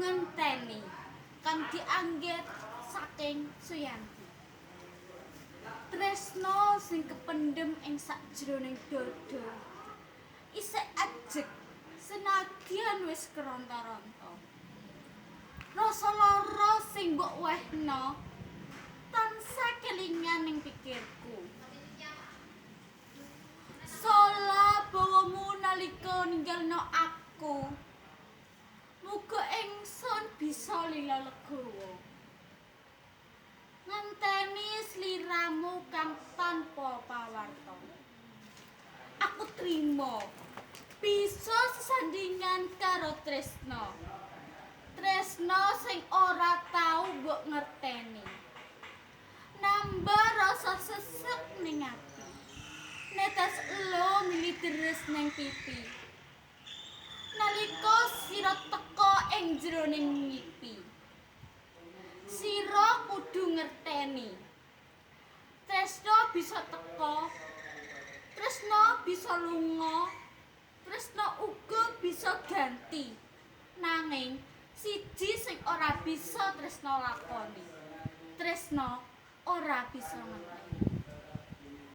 Ngenteni kang dianggit saking Suyanti. Tresno sing kependhem ing sakjroning dada isih ajeg senadyan wis keronta-ronta. Rasa lara sing mbok wehna tansah kelingan ning pikirku. Sola bawamu nalika ninggalno aku. Muga ingsun bisa lila legawa. Ngenteni sliramu kang tanpa pawarta. Aku trima bisa sesandingan karo tresno. Tresno sing ora tau mbok ngerteni. Nambah rasa sesek ning ati. Netes elo mili deres ning pipi. Nalika sira teka ing jroning ngipi. Sira kudu ngerteni. Tresno bisa teka, tresno bisa lunga, tresno uga bisa ganti. Nanging siji sing ora bisa tresno lakoni. Tresno ora bisa ngerteni.